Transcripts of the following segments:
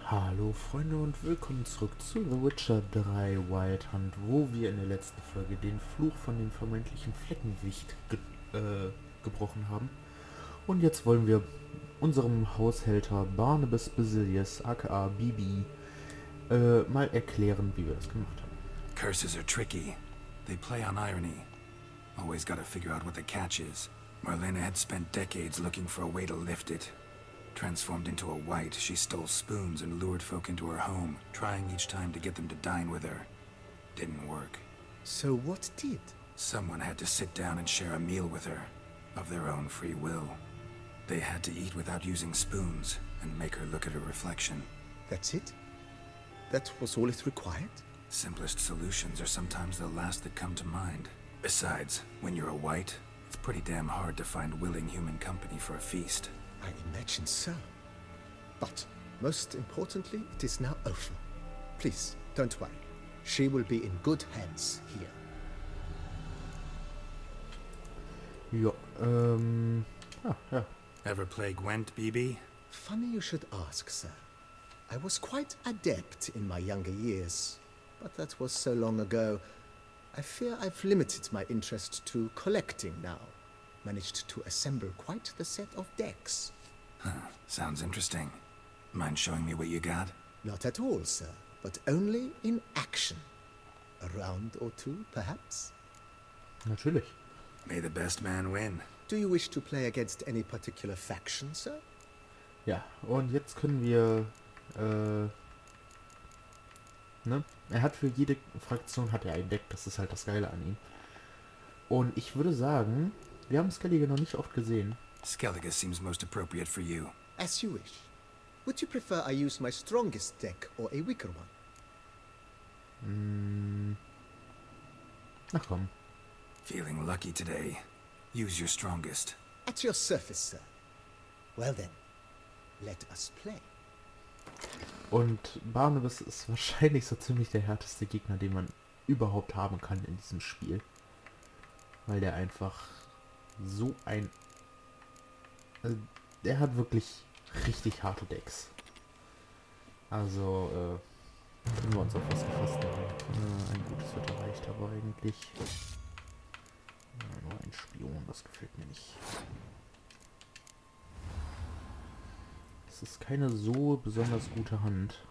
Hallo Freunde und willkommen zurück zu The Witcher 3 Wild Hunt, wo wir in der letzten Folge den Fluch von dem vermeintlichen Fleckenwicht gebrochen haben. Und jetzt wollen wir unserem Haushälter Barnabas Basilius, aka Bibi, mal erklären, wie wir das gemacht haben. Curses are tricky. They play on irony. Always gotta figure out what the catch is. Marlena had spent decades looking for a way to lift it. Transformed into a wight, she stole spoons and lured folk into her home, trying each time to get them to dine with her. Didn't work. So what did? Someone had to sit down and share a meal with her, of their own free will. They had to eat without using spoons, and make her look at her reflection. That's it? That was all it required? Simplest solutions are sometimes the last that come to mind. Besides, when you're a wight, it's pretty damn hard to find willing human company for a feast. I imagine so. But, most importantly, it is now over. Please, don't worry. She will be in good hands here. Ja, ja. Ever play Gwent, BB? Funny you should ask, sir. I was quite adept in my younger years, but that was so long ago. I fear I've limited my interest to collecting now. Managed to assemble quite the set of decks. Sounds interesting. Mind showing me what you got? Not at all, sir, but only in action. A round or two, perhaps? Natürlich. May the best man win. Do you wish to play against any particular faction, sir? Ja, und jetzt können wir, ne? Er hat für jede Fraktion hat er ein Deck, das ist halt das Geile an ihm. Und ich würde sagen, wir haben Skellige noch nicht oft gesehen. Skellige seems most appropriate for you. As you wish. Would you prefer I use my strongest deck or a weaker one? Na komm. Feeling lucky today. Use your strongest. At your service, sir. Well then, let us play. Und Barnabas ist wahrscheinlich so ziemlich der härteste Gegner, den man überhaupt haben kann in diesem Spiel. Weil der einfach so ein... Also, der hat wirklich richtig harte Decks. Also, können wir uns auf was gefasst machen. Ein gutes wird erreicht, aber eigentlich... nur ein Spion, das gefällt mir nicht. Es ist keine so besonders gute Hand.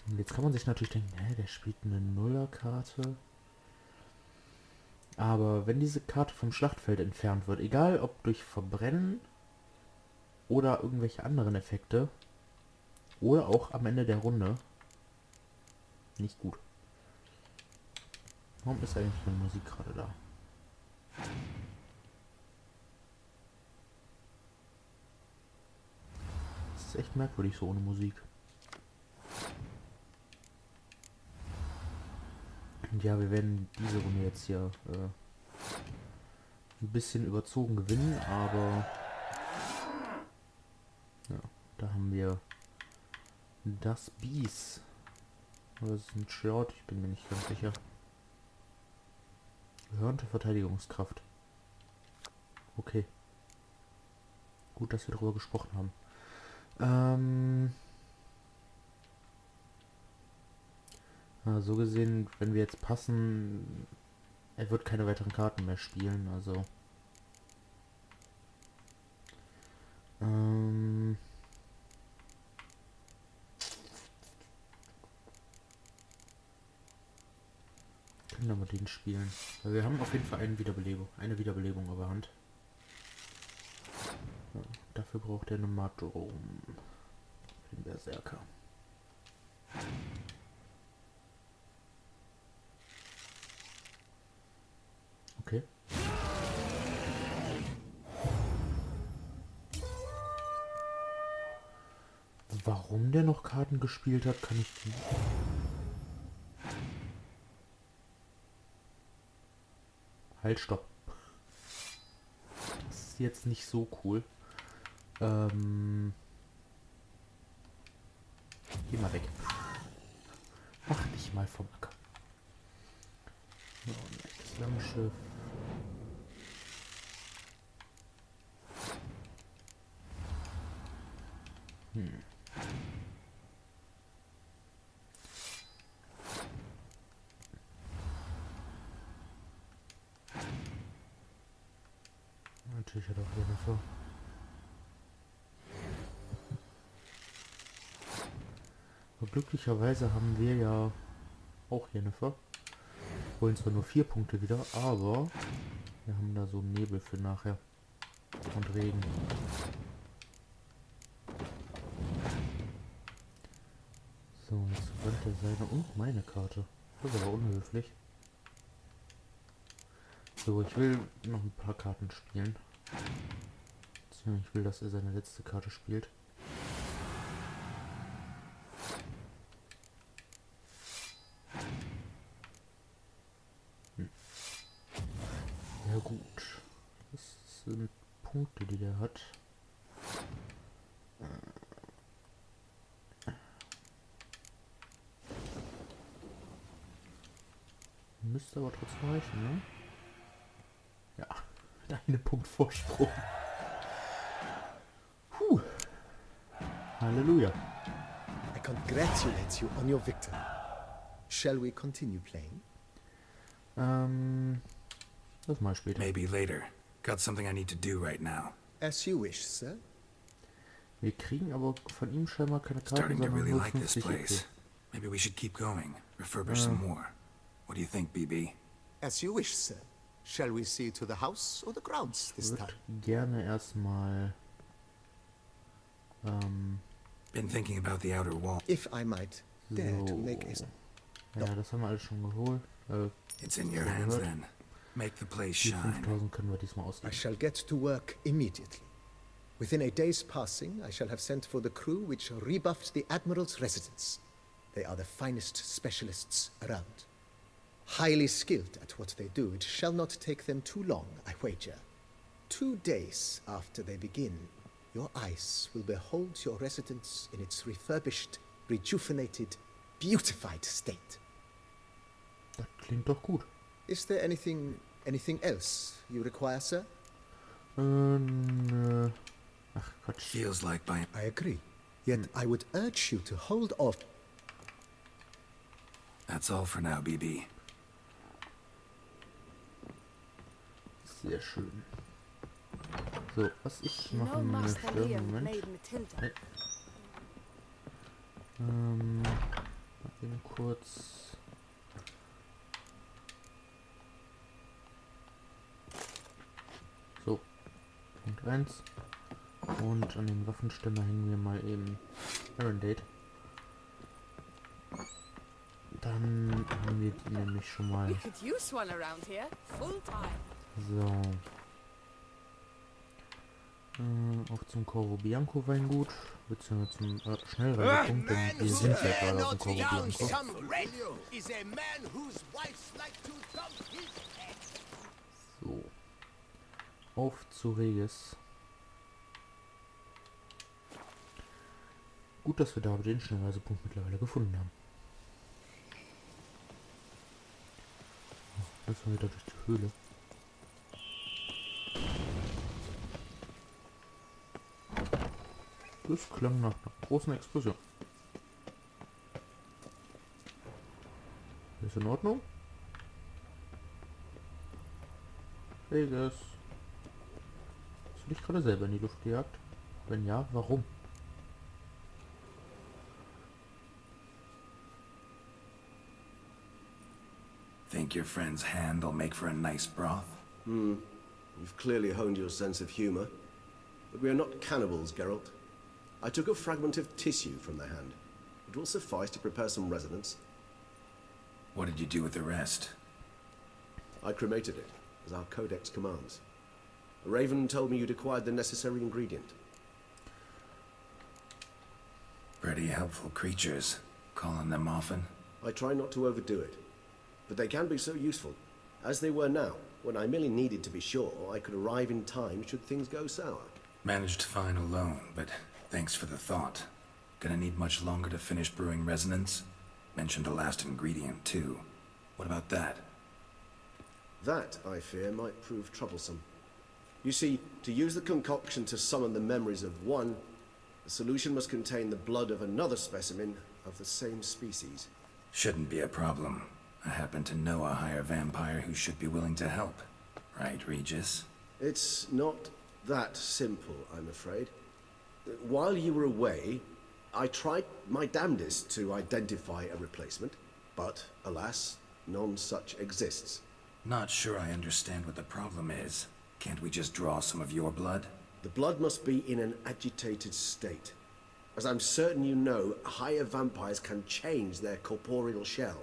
Und jetzt kann man sich natürlich denken, der spielt eine Nullerkarte. Aber wenn diese Karte vom Schlachtfeld entfernt wird, egal ob durch Verbrennen oder irgendwelche anderen Effekte oder auch am Ende der Runde, nicht gut. Warum ist eigentlich meine Musik gerade da? Das ist echt merkwürdig so ohne Musik. Und ja, wir werden diese Runde jetzt hier ein bisschen überzogen gewinnen, aber ja, da haben wir das Bies. Oder ist es ein Short? Ich bin mir nicht ganz sicher. Gehörnte Verteidigungskraft. Okay. Gut, dass wir darüber gesprochen haben. So gesehen, wenn wir jetzt passen, er wird keine weiteren Karten mehr spielen, also. Können wir den spielen. Weil wir haben auf jeden Fall eine Wiederbelebung auf der Hand. Ja, dafür braucht er eine Madrom. Für den Berserker. Okay. Warum der noch Karten gespielt hat, kann ich nicht. Halt, stopp. Das ist jetzt nicht so cool. Geh mal weg. Mach dich mal vom Acker. So, ein Flammenschiff. Natürlich hat auch Yennefer. Aber glücklicherweise haben wir ja auch Yennefer. Holen zwar nur 4 Punkte wieder, aber wir haben da so einen Nebel für nachher. Und Regen. So, jetzt brennt er seine und meine Karte. Das ist aber unhöflich. So, ich will noch ein paar Karten spielen. Ich will, dass er seine letzte Karte spielt. Ja gut. Das sind Punkte, die der hat. Müsste aber trotzdem reichen, ne? Ja, mit einem Punkt Vorsprung. Puh. Halleluja. I congratulate you on your victory. Shall we continue playing? Das mal später. Maybe later. Got something I need to do right now. As you wish, sir. Wir kriegen aber von ihm scheinbar keine Karten, Starting to sondern really nur like this 50 place. EP. Maybe we should keep going. Refurbish some more. What do you think, BB? As you wish, sir. Shall we see to the house or the grounds this Ich time? würde gerne erstmal Been thinking about the outer wall. If I might dare to make a... ja, das haben wir alles schon geholt. It's in your hands then. Make the place Die shine. 5000 können wir diesmal I ausgeben. shall get to work immediately. Within a day's passing, I shall have sent for the crew which rebuffed the Admiral's residence. They are the finest specialists around. Highly skilled at what they do, it shall not take them too long, I wager. 2 days after they begin, your eyes will behold your residence in its refurbished, rejuvenated, beautified state. Das klingt doch gut. Is there anything else you require, sir? Nö. Ach Quatsch. Feels like by... I agree. Yet I would urge you to hold off. That's all for now, BB. Sehr schön. So, was ich machen möchte. Moment. Mal eben kurz. So, Punkt 1. Und an den Waffenständer hängen wir mal eben Iron Date. Dann haben wir die nämlich schon mal. So. Auch zum Corvo Bianco Weingut, beziehungsweise zum Schnellreisepunkt, denn wir sind ja gerade auf dem Corvo Bianco. So. Auf zu Regis. Gut, dass wir da den Schnellreisepunkt mittlerweile gefunden haben. Jetzt wieder durch die Höhle. Das klang nach einer großen Explosion. Ist in Ordnung? Regis. Hast du dich gerade selber in die Luft gejagt? Wenn ja, warum? Think your friend's hand'll make for a nice broth? You've clearly honed your sense of humor. But we are not cannibals, Geralt. I took a fragment of tissue from the hand. It will suffice to prepare some resonance. What did you do with the rest? I cremated it, as our codex commands. A raven told me you'd acquired the necessary ingredient. Pretty helpful creatures. Calling them often? I try not to overdo it. But they can be so useful, as they were now, when I merely needed to be sure I could arrive in time should things go sour. Managed fine alone, but thanks for the thought. Gonna need much longer to finish brewing resonance? Mentioned a last ingredient, too. What about that? That, I fear, might prove troublesome. You see, to use the concoction to summon the memories of one, The solution must contain the blood of another specimen of the same species. Shouldn't be a problem. I happen to know a higher vampire who should be willing to help. Right, Regis? It's not that simple, I'm afraid. While you were away, I tried my damnedest to identify a replacement, but alas, none such exists. Not sure I understand what the problem is. Can't we just draw some of your blood? The blood must be in an agitated state. As I'm certain you know, higher vampires can change their corporeal shell.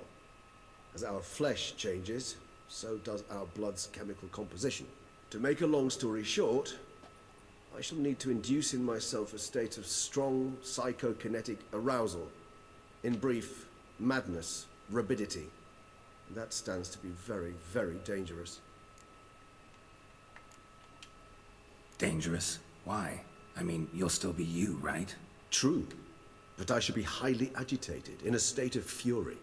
As our flesh changes, so does our blood's chemical composition. To make a long story short, I shall need to induce in myself a state of strong psychokinetic arousal. In brief, madness, rabidity. That stands to be very, very dangerous. Dangerous? Why? I mean, you'll still be you, right? True, but I should be highly agitated, in a state of fury.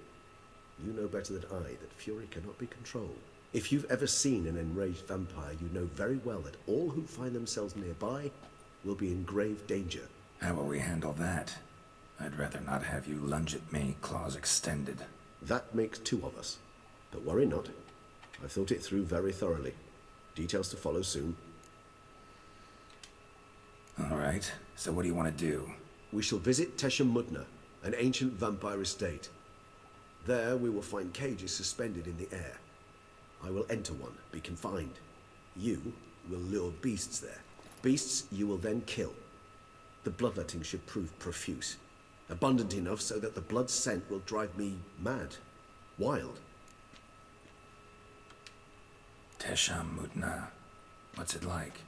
You know better than I that fury cannot be controlled. If you've ever seen an enraged vampire, you know very well that all who find themselves nearby will be in grave danger. How will we handle that? I'd rather not have you lunge at me, claws extended. That makes two of us. But worry not. I've thought it through very thoroughly. Details to follow soon. All right, so what do you want to do? We shall visit Tesham, an ancient vampire estate. There we will find cages suspended in the air. I will enter one, be confined. You will lure beasts there. Beasts you will then kill. The bloodletting should prove profuse. Abundant enough so that the blood scent will drive me mad. Wild. Tesham. What's it like?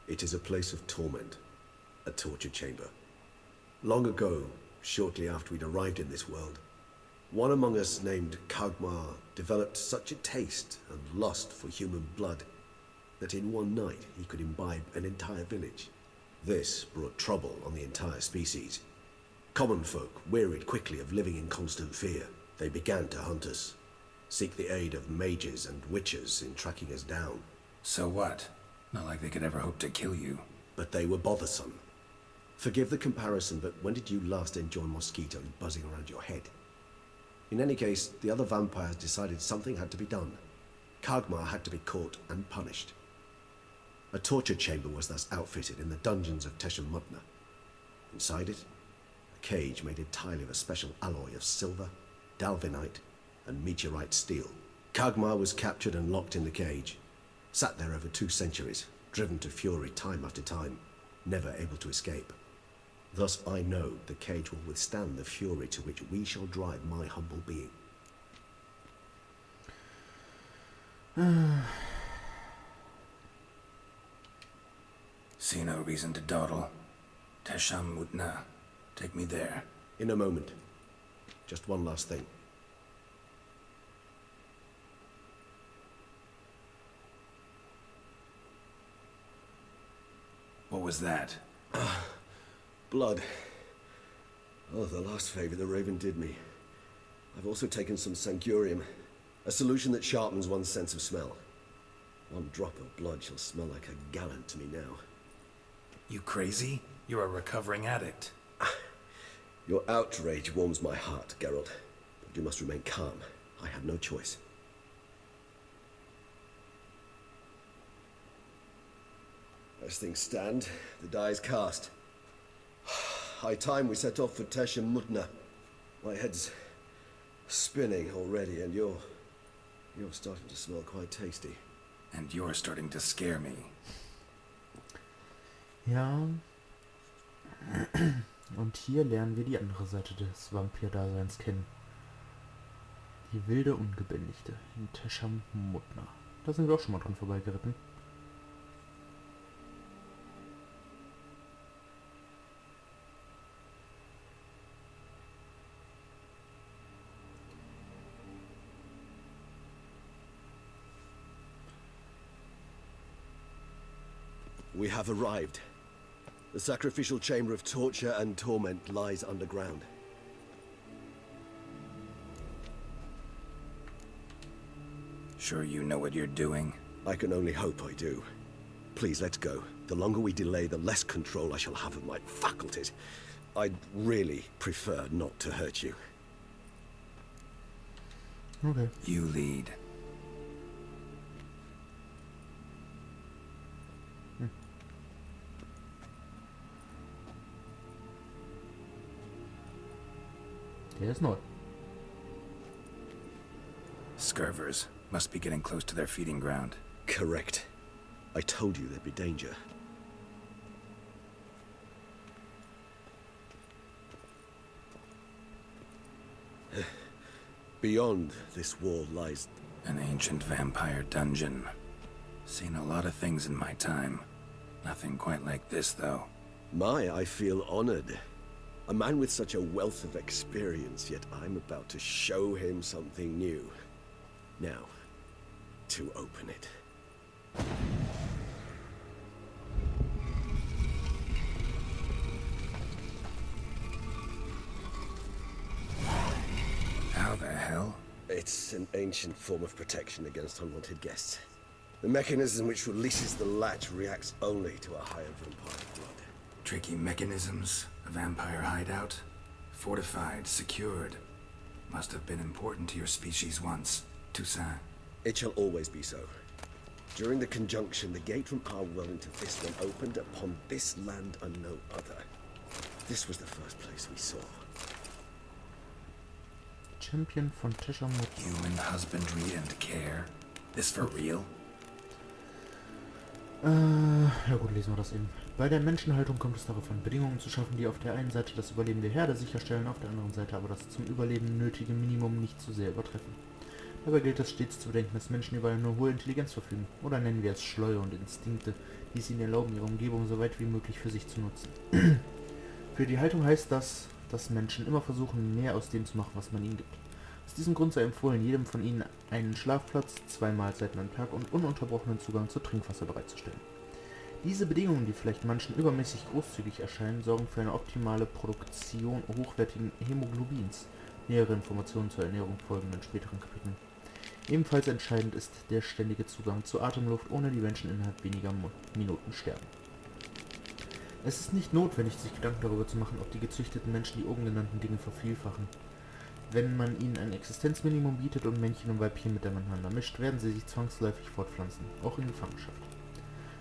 It is a place of torment. A torture chamber. Long ago, shortly after we'd arrived in this world, one among us named Kagmar developed such a taste and lust for human blood that in one night he could imbibe an entire village. This brought trouble on the entire species. Common folk wearied quickly of living in constant fear. They began to hunt us, seek the aid of mages and witches in tracking us down. So what? Not like they could ever hope to kill you. But they were bothersome. Forgive the comparison, but when did you last enjoy mosquitoes buzzing around your head? In any case, the other vampires decided something had to be done. Kagmar had to be caught and punished. A torture chamber was thus outfitted in the dungeons of Tesham. Inside it, a cage made entirely of a special alloy of silver, dalvinite, and meteorite steel. Kagmar was captured and locked in the cage. Sat there over 2 centuries, driven to fury time after time, never able to escape. Thus I know the cage will withstand the fury to which we shall drive my humble being. See no reason to dawdle. Tesham. Take me there. In a moment. Just one last thing. What was that? Blood. Oh, the last favor the Raven did me. I've also taken some Sancurium, a solution that sharpens one's sense of smell. One drop of blood shall smell like a gallon to me now. You crazy? You're a recovering addict. Your outrage warms my heart, Geralt. But you must remain calm. I have no choice. As things stand, the die is cast. High time we set off for Tesham. My head's spinning already, and you're starting to smell quite tasty. And you're starting to scare me. Ja. Und hier lernen wir die andere Seite des Vampir-Daseins kennen. Die wilde Ungebändigte in Tesham. Da sind wir auch schon mal dran vorbeigeritten. We have arrived. The sacrificial chamber of torture and torment lies underground. Sure you know what you're doing? I can only hope I do. Please, let's go. The longer we delay, the less control I shall have of my faculties. I'd really prefer not to hurt you. Okay. You lead. Der ist neu. Scurvers must be getting close to their feeding ground. Correct. I told you there'd be danger. Beyond this wall lies... An ancient vampire dungeon. Seen a lot of things in my time. Nothing quite like this, though. I feel honored. A man with such a wealth of experience, yet I'm about to show him something new. Now, to open it. How the hell? It's an ancient form of protection against unwanted guests. The mechanism which releases the latch reacts only to a higher vampire blood. Tricky mechanisms, a vampire hideout. Fortified, secured. Must have been important to your species once. Toussaint. It shall always be so. During the conjunction, the gate from our world into this one opened upon this land and no other. This was the first place we saw. Champion von Teshamut. Human husbandry and care. This for real? Ja gut, lesen wir das eben. Bei der Menschenhaltung kommt es darauf an, Bedingungen zu schaffen, die auf der einen Seite das Überleben der Herde sicherstellen, auf der anderen Seite aber das zum Überleben nötige Minimum nicht zu sehr übertreffen. Dabei gilt es stets zu bedenken, dass Menschen über eine hohe Intelligenz verfügen, oder nennen wir es Schleue und Instinkte, die es ihnen erlauben, ihre Umgebung so weit wie möglich für sich zu nutzen. Für die Haltung heißt das, dass Menschen immer versuchen, mehr aus dem zu machen, was man ihnen gibt. Aus diesem Grund sei empfohlen, jedem von ihnen einen Schlafplatz, 2 Mahlzeiten am Tag und ununterbrochenen Zugang zu Trinkwasser bereitzustellen. Diese Bedingungen, die vielleicht manchen übermäßig großzügig erscheinen, sorgen für eine optimale Produktion hochwertigen Hämoglobins. Nähere Informationen zur Ernährung folgen in späteren Kapiteln. Ebenfalls entscheidend ist der ständige Zugang zu Atemluft, ohne die Menschen innerhalb weniger Minuten sterben. Es ist nicht notwendig, sich Gedanken darüber zu machen, ob die gezüchteten Menschen die oben genannten Dinge vervielfachen. Wenn man ihnen ein Existenzminimum bietet und Männchen und Weibchen miteinander mischt, werden sie sich zwangsläufig fortpflanzen, auch in Gefangenschaft.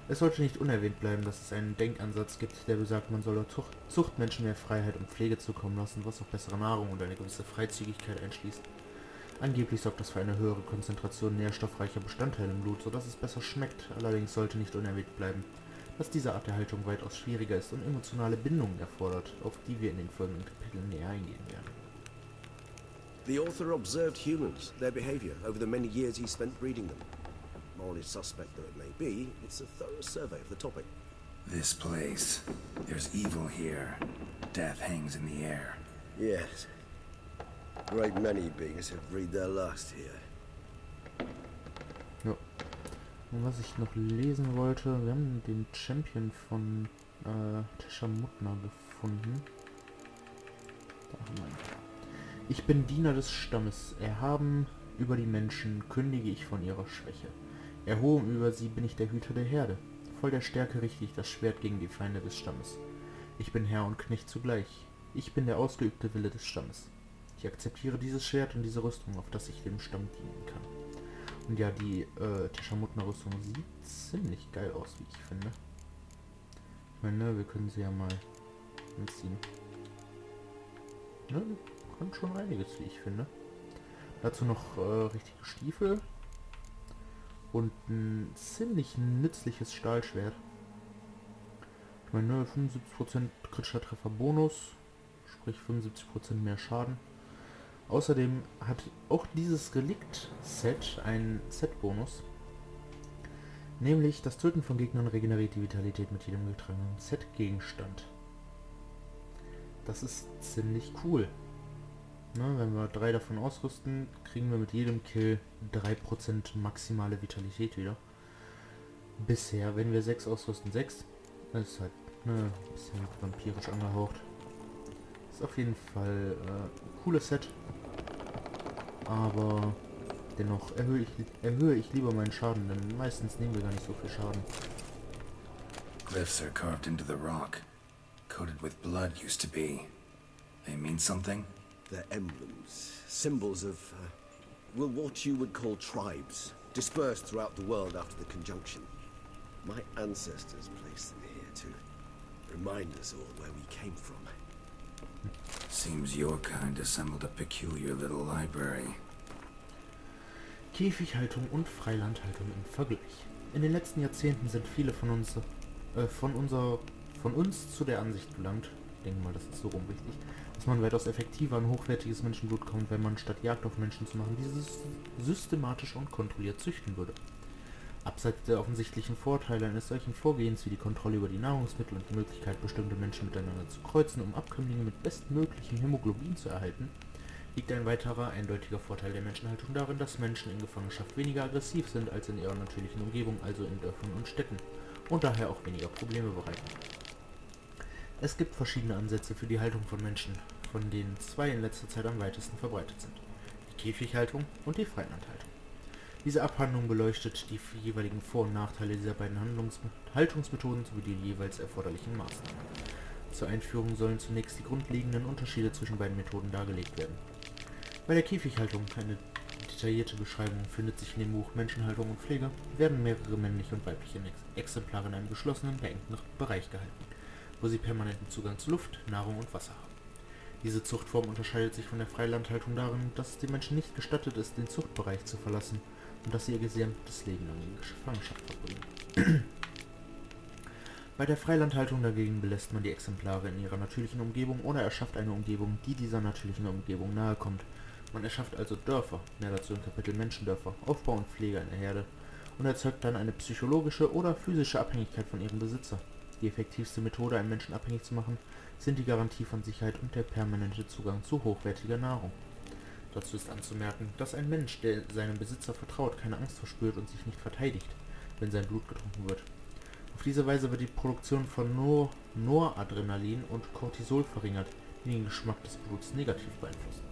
Es sollte nicht unerwähnt bleiben, dass es einen Denkansatz gibt, der besagt, man solle Zuchtmenschen mehr Freiheit und Pflege zukommen lassen, was auch bessere Nahrung und eine gewisse Freizügigkeit einschließt. Angeblich sorgt das für eine höhere Konzentration nährstoffreicher Bestandteile im Blut, sodass es besser schmeckt. Allerdings sollte nicht unerwähnt bleiben, dass diese Art der Haltung weitaus schwieriger ist und emotionale Bindungen erfordert, auf die wir in den folgenden Kapiteln näher eingehen werden. The author observed humans, their behavior, over the many years he spent breeding them. Morally suspect though it may be, it's a thorough survey of the topic. This place. There's evil here. Death hangs in the air. Yes. Great many beings have breathed their last here. Ja. Und was ich noch lesen wollte, wir haben den Champion von Teshamutna gefunden. Da haben wir ihn. Ich bin Diener des Stammes. Erhaben über die Menschen kündige ich von ihrer Schwäche. Erhoben über sie bin ich der Hüter der Herde. Voll der Stärke richte ich das Schwert gegen die Feinde des Stammes. Ich bin Herr und Knecht zugleich. Ich bin der ausgeübte Wille des Stammes. Ich akzeptiere dieses Schwert und diese Rüstung, auf das ich dem Stamm dienen kann. Und ja, die Teshamutna-Rüstung sieht ziemlich geil aus, wie ich finde. Ich meine, wir können sie ja mal anziehen. Ne, kann schon einiges, wie ich finde. Dazu noch richtige Stiefel. Und ein ziemlich nützliches Stahlschwert. Ich meine, 75% kritischer Treffer Bonus. Sprich 75% mehr Schaden. Außerdem hat auch dieses Relikt-Set einen Set-Bonus. Nämlich das Töten von Gegnern regeneriert die Vitalität mit jedem getragenen Set-Gegenstand. Das ist ziemlich cool. Na, wenn wir 3 davon ausrüsten, kriegen wir mit jedem Kill 3% maximale Vitalität wieder. Bisher, wenn wir 6 ausrüsten, 6. Das ist halt ein bisschen vampirisch angehaucht. Ist auf jeden Fall ein cooles Set. Aber dennoch erhöhe ich lieber meinen Schaden, denn meistens nehmen wir gar nicht so viel Schaden. glyphs are carved into the rock. Coated with blood used to be. They mean something? They're emblems, symbols of, well, what you would call tribes, dispersed throughout the world after the conjunction. My ancestors placed them here to remind us all where we came from. Seems your kind assembled a peculiar little library. Käfighaltung und Freilandhaltung im Vergleich. In den letzten Jahrzehnten sind viele von uns zu der Ansicht gelangt, ich denke mal, das ist so rum richtig, dass man weitaus effektiver an hochwertiges Menschenblut kommt, wenn man statt Jagd auf Menschen zu machen, dieses systematisch und kontrolliert züchten würde. Abseits der offensichtlichen Vorteile eines solchen Vorgehens wie die Kontrolle über die Nahrungsmittel und die Möglichkeit, bestimmte Menschen miteinander zu kreuzen, um Abkömmlinge mit bestmöglichem Hämoglobin zu erhalten, liegt ein weiterer eindeutiger Vorteil der Menschenhaltung darin, dass Menschen in Gefangenschaft weniger aggressiv sind als in ihrer natürlichen Umgebung, also in Dörfern und Städten, und daher auch weniger Probleme bereiten. Es gibt verschiedene Ansätze für die Haltung von Menschen, von denen zwei in letzter Zeit am weitesten verbreitet sind: die Käfighaltung und die Freilandhaltung. Diese Abhandlung beleuchtet die jeweiligen Vor- und Nachteile dieser beiden Haltungsmethoden sowie die jeweils erforderlichen Maßnahmen. Zur Einführung sollen zunächst die grundlegenden Unterschiede zwischen beiden Methoden dargelegt werden. Bei der Käfighaltung, eine detaillierte Beschreibung findet sich in dem Buch Menschenhaltung und Pflege, werden mehrere männliche und weibliche Exemplare in einem geschlossenen, beengten Bereich gehalten, wo sie permanenten Zugang zu Luft, Nahrung und Wasser haben. Diese Zuchtform unterscheidet sich von der Freilandhaltung darin, dass es den Menschen nicht gestattet ist, den Zuchtbereich zu verlassen und dass sie ihr gesamtes Leben lang in Gefangenschaft verbringen. Bei der Freilandhaltung dagegen belässt man die Exemplare in ihrer natürlichen Umgebung oder erschafft eine Umgebung, die dieser natürlichen Umgebung nahe kommt. Man erschafft also Dörfer, mehr dazu im Kapitel Menschendörfer, Aufbau und Pflege einer Herde, und erzeugt dann eine psychologische oder physische Abhängigkeit von ihrem Besitzer. Die effektivste Methode, einen Menschen abhängig zu machen, sind die Garantie von Sicherheit und der permanente Zugang zu hochwertiger Nahrung. Dazu ist anzumerken, dass ein Mensch, der seinem Besitzer vertraut, keine Angst verspürt und sich nicht verteidigt, wenn sein Blut getrunken wird. Auf diese Weise wird die Produktion von Noradrenalin und Cortisol verringert, die den Geschmack des Bluts negativ beeinflussen.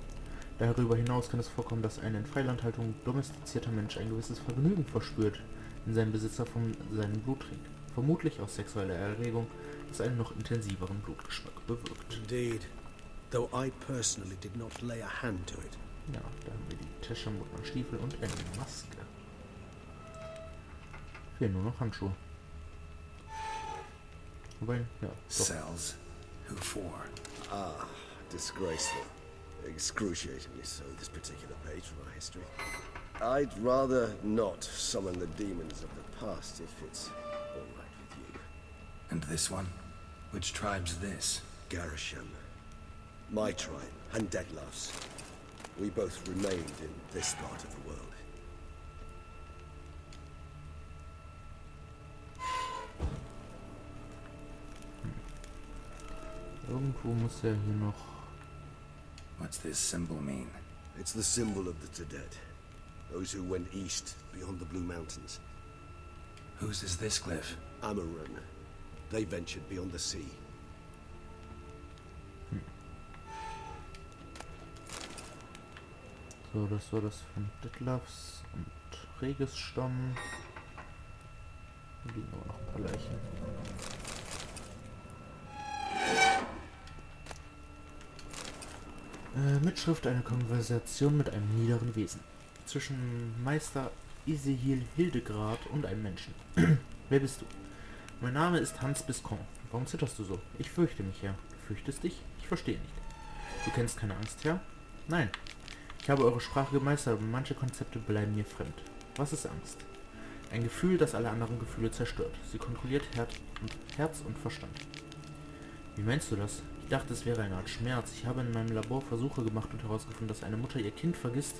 Darüber hinaus kann es vorkommen, dass ein in Freilandhaltung domestizierter Mensch ein gewisses Vergnügen verspürt, wenn sein Besitzer von seinem Blut trinkt, vermutlich aus sexueller Erregung, das einen noch intensiveren Blutgeschmack bewirkt. Indeed, though I personally did not lay a hand to it. Ja, da haben wir die Tasche mit einer Stiefel und eine Maske. Fehlen nur noch Handschuhe. Wobei, ja, doch. Cells. Who for? Ah, disgraceful. Excruciatingly so, this particular page from our history. I'd rather not summon the demons of the past if it's all right with you. And this one? Which tribe's this? Garisham. My tribe, and Deadlove's. We both remained in this part of the world. Irgendwo muss er hier noch... What's this symbol mean? It's the symbol of the Tedet. Those who went east, beyond the Blue Mountains. Whose is this glyph? Amaran. They ventured beyond the sea. So, das war das von Detlefs und Regis Stamm. Hier liegen aber noch ein paar Leichen. Mitschrift: eine Konversation mit einem niederen Wesen. Zwischen Meister Isehil Hildegard und einem Menschen. Wer bist du? Mein Name ist Hans Biscon. Warum zitterst du so? Ich fürchte mich, Herr. Du fürchtest dich? Ich verstehe nicht. Du kennst keine Angst, Herr? Nein. Ich habe eure Sprache gemeistert, aber manche Konzepte bleiben mir fremd. Was ist Angst? Ein Gefühl, das alle anderen Gefühle zerstört. Sie kontrolliert Herz und Verstand. Wie meinst du das? Ich dachte, es wäre eine Art Schmerz. Ich habe in meinem Labor Versuche gemacht und herausgefunden, dass eine Mutter ihr Kind vergisst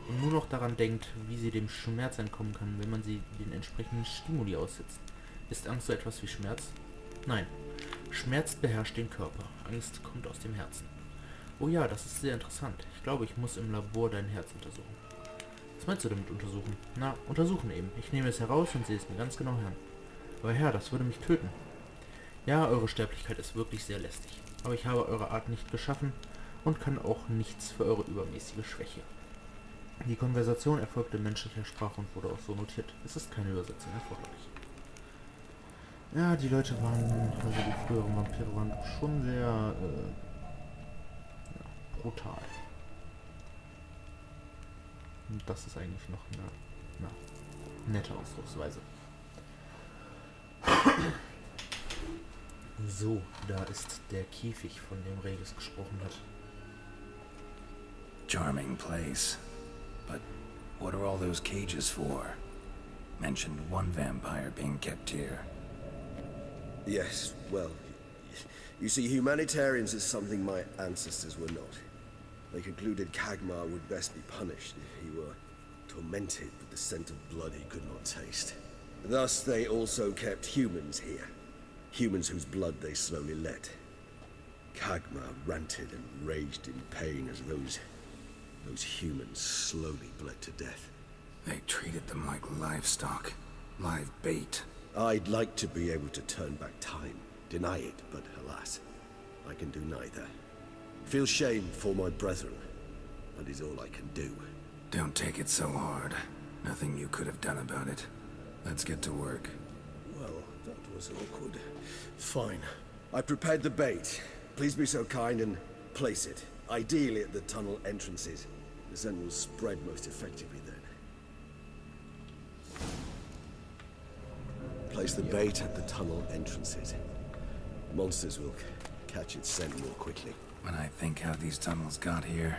und nur noch daran denkt, wie sie dem Schmerz entkommen kann, wenn man sie den entsprechenden Stimuli aussetzt. Ist Angst so etwas wie Schmerz? Nein. Schmerz beherrscht den Körper. Angst kommt aus dem Herzen. Oh ja, das ist sehr interessant. Ich glaube, ich muss im Labor dein Herz untersuchen. Was meinst du damit untersuchen? Na, untersuchen eben. Ich nehme es heraus und sehe es mir ganz genau an. Aber Herr, das würde mich töten. Ja, eure Sterblichkeit ist wirklich sehr lästig. Aber ich habe eure Art nicht geschaffen und kann auch nichts für eure übermäßige Schwäche. Die Konversation erfolgte in menschlicher Sprache und wurde auch so notiert. Es ist keine Übersetzung erforderlich. Ja, die Leute waren, also die früheren Vampire waren schon sehr ja, brutal. Und das ist eigentlich noch eine nette Ausdrucksweise. So, da ist der Käfig, von dem Regis gesprochen hat. Charming place. But what are all those cages for? Mentioned one vampire being kept here. Yes, well, you see, humanitarians is something my ancestors were not. They concluded Kagmar would best be punished if he were tormented with the scent of blood he could not taste. Thus, they also kept humans here. Humans whose blood they slowly let. Kagmar ranted and raged in pain as those humans slowly bled to death. They treated them like livestock. Live bait. I'd like to be able to turn back time, deny it, but alas, I can do neither. Feel shame for my brethren. That is all I can do. Don't take it so hard. Nothing you could have done about it. Let's get to work. Well, that was awkward. Fine. I prepared the bait. Please be so kind and place it. Ideally at the tunnel entrances. The scent will spread most effectively then. Place the bait at the tunnel entrances. Monsters will catch its scent more quickly. When I think how these tunnels got here,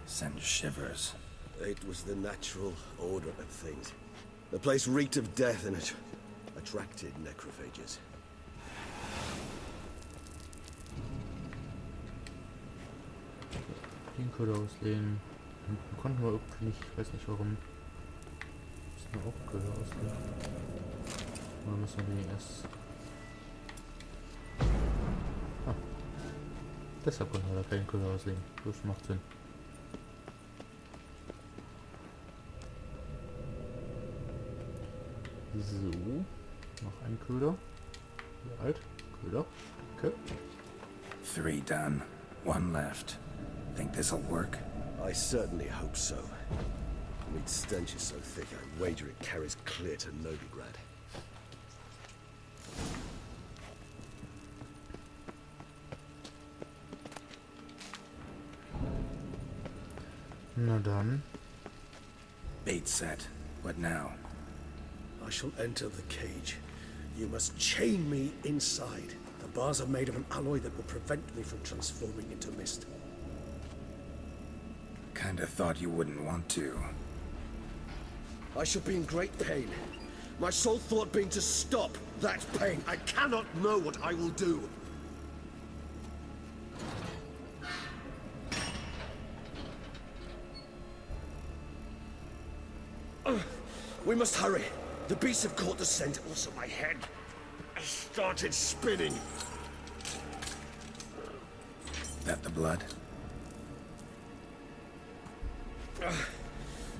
sends shivers. It was the natural order of things. The place reeked of death and it attracted necrophages. Den Code auslehnen. Hinten konnten wir irgendwie nicht, ich weiß nicht warum. Müssen wir auch Code auslehnen. Oder müssen wir die erst... Ah. Deshalb konnten wir da keinen Code auslegen. Das macht Sinn. So. Noch ein Köder. Wie alt? Köder. Danke. 3 done. 1 left. Think this'll work? I certainly hope so. The meat stench is so thick, I wager it carries clear to Novigrad. Na dann. Bait set. What now? I shall enter the cage. You must chain me inside. The bars are made of an alloy that will prevent me from transforming into mist. Kinda thought you wouldn't want to. I shall be in great pain. My sole thought being to stop that pain. I cannot know what I will do. We must hurry. The beasts have caught the scent, also my head. I started spinning. That the blood?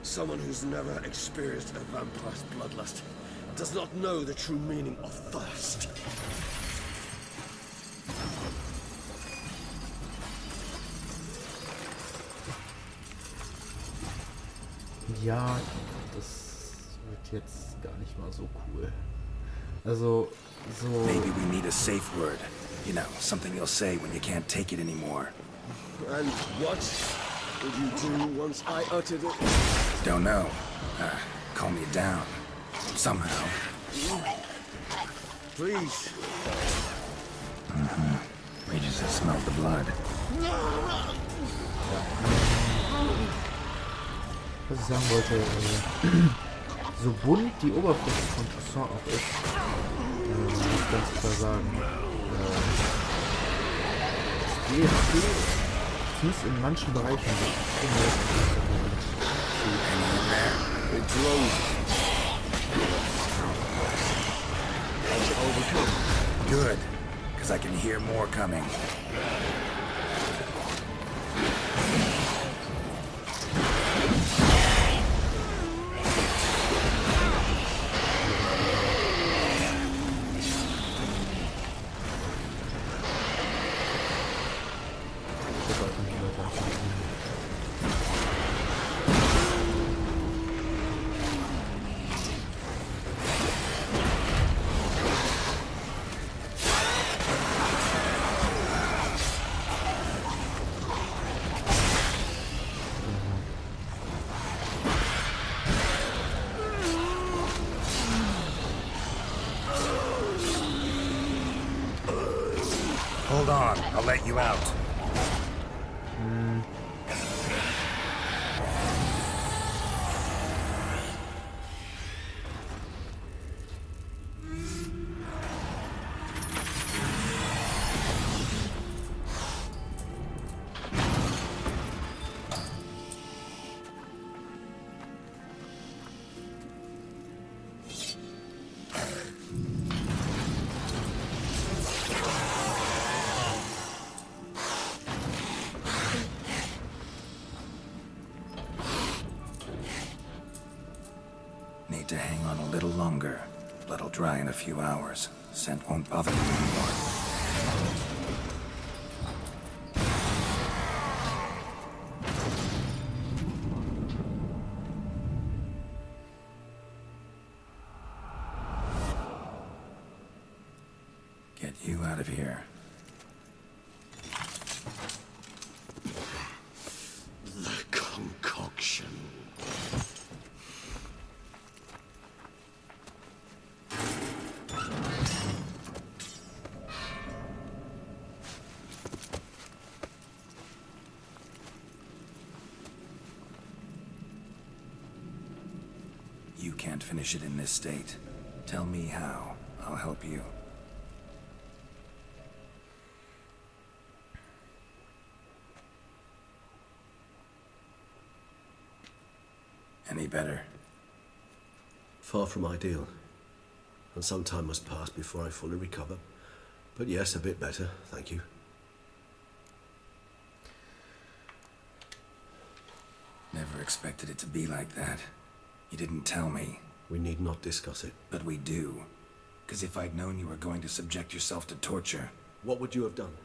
Someone who's never experienced a vampire's bloodlust does not know the true meaning of thirst. Ja, das wird jetzt gar nicht mal so cool. Also, so... Maybe we need a safe word. You know, something you'll say when you can't take it anymore. And what would you do once I uttered it? Don't know. Calm you down. Somehow. Please. Regis has smelled the blood. Was ich sagen wollte, so bunt die Oberfläche von Toussaint auch ist, muss ich ganz klar sagen, es geht, zumindest in manchen Bereichen, It blows. I shall overcome. Good, because I can hear more coming. Hold on, I'll let you out. Need to hang on a little longer. Blood'll dry in a few hours. Scent won't bother you anymore. Get you out of here. The concoction. You can't finish it in this state. Tell me how. I'll help you. Any better? Far from ideal. And some time must pass before I fully recover. But yes, a bit better, thank you. Never expected it to be like that. You didn't tell me. We need not discuss it. But we do. Because if I'd known you were going to subject yourself to torture... What would you have done?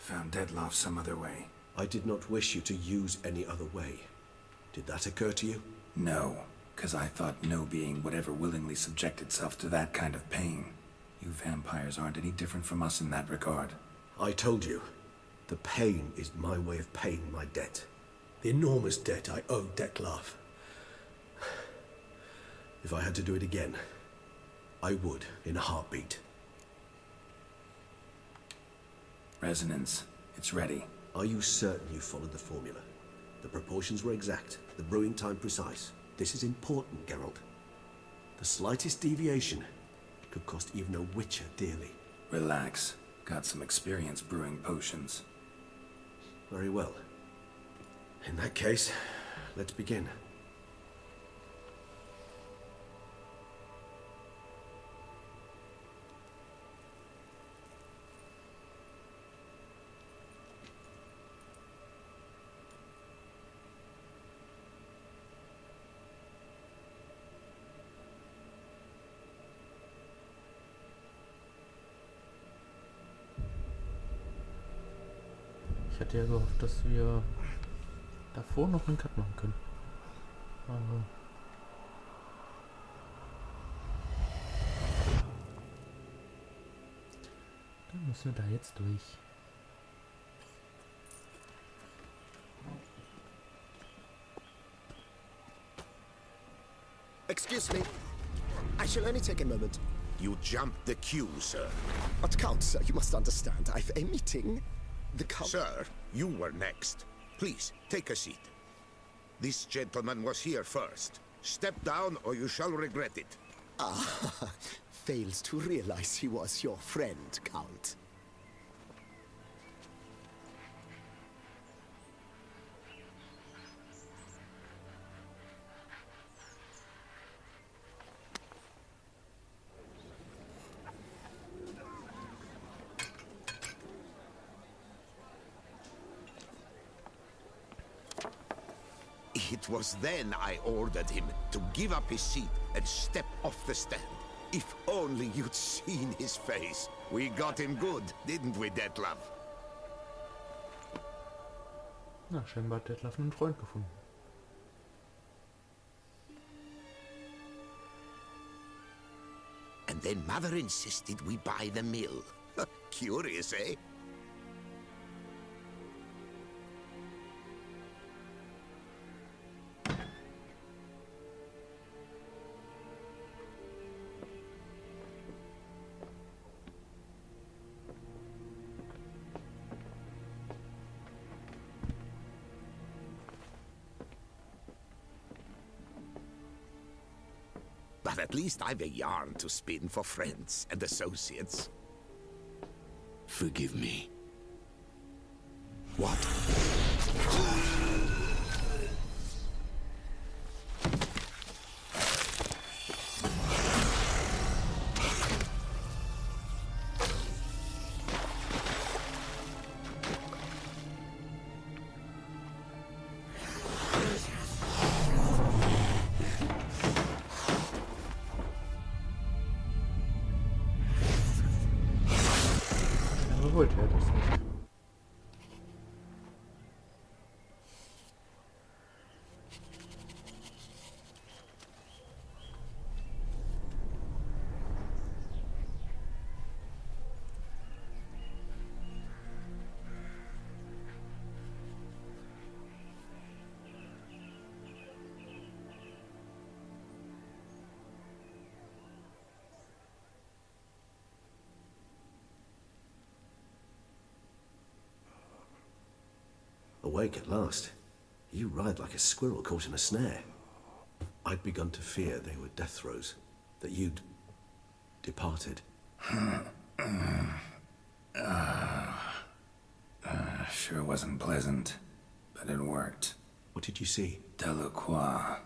Found Dettlaff some other way. I did not wish you to use any other way. Did that occur to you? No. Because I thought no being would ever willingly subject itself to that kind of pain. You vampires aren't any different from us in that regard. I told you. The pain is my way of paying my debt. The enormous debt I owe Dettlaff. If I had to do it again, I would, in a heartbeat. Resonance. It's ready. Are you certain you followed the formula? The proportions were exact, the brewing time precise. This is important, Geralt. The slightest deviation could cost even a Witcher dearly. Relax. Got some experience brewing potions. Very well. In that case, let's begin. Ich hatte ja gehofft, dass wir davor noch einen Cut machen können. Aber dann müssen wir da jetzt durch. Excuse me. I shall only take a moment. You jumped the queue, sir. But Count, sir, you must understand. I've a meeting. The Count... Sir, you were next. Please, take a seat. This gentleman was here first. Step down or you shall regret it. Ah, fails to realize he was your friend, Count. It was then I ordered him to give up his seat and step off the stand. If only you'd seen his face. We got him good, didn't we, Dettlaff? Na, scheinbar hat Dettlaff einen Freund gefunden. And then Mother insisted we buy the mill. Curious, eh? But at least I've a yarn to spin for friends and associates. Forgive me. What? Aber wollte er das nicht. Awake at last. You ride like a squirrel caught in a snare. I'd begun to fear they were death throes, that you'd departed. Sure wasn't pleasant, but it worked. What did you see? Delacroix.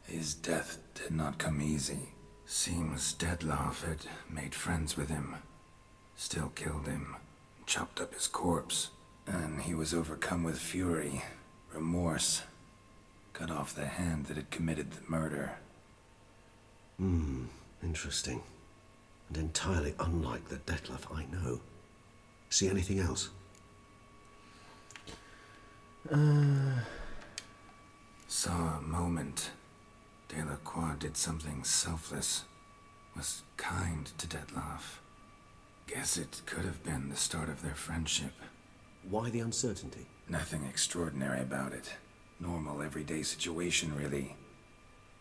His death did not come easy. Seems Dettlaff had made friends with him. Still killed him. Chopped up his corpse. And he was overcome with fury, remorse. Cut off the hand that had committed the murder. Interesting. And entirely unlike the Dettlaff I know. See anything else? Saw a moment. Delacroix did something selfless. Was kind to Dettlaff. Guess it could have been the start of their friendship. Why the uncertainty? Nothing extraordinary about it. Normal, everyday situation, really.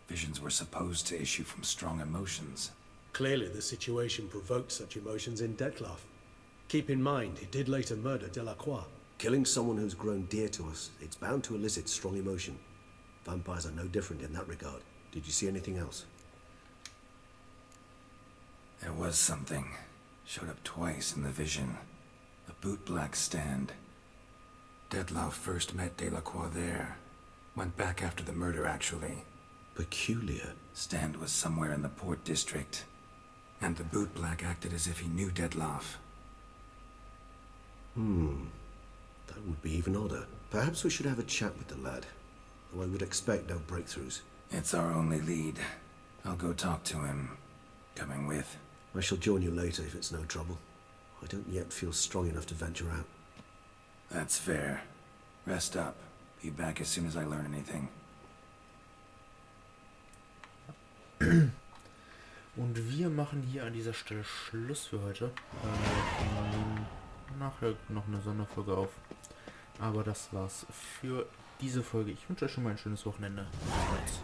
Visions were supposed to issue from strong emotions. Clearly the situation provoked such emotions in Dettlaff. Keep in mind, he did later murder Delacroix. Killing someone who's grown dear to us, it's bound to elicit strong emotion. Vampires are no different in that regard. Did you see anything else? There was something. Showed up twice in the vision. A bootblack stand. Dettlaff first met Delacroix there. Went back after the murder, actually. Peculiar. Stand was somewhere in the port district. And the bootblack acted as if he knew Dettlaff. That would be even odder. Perhaps we should have a chat with the lad. Though I would expect no breakthroughs. It's our only lead. I'll go talk to him. Coming with. I shall join you later if it's no trouble. I don't yet feel strong enough to venture out. That's fair. Rest up. Be back as soon as I learn anything. Und wir machen hier an dieser Stelle Schluss für heute. Wir nehmen nachher noch eine Sonderfolge auf. Aber das war's für diese Folge. Ich wünsche euch schon mal ein schönes Wochenende. Bis bald.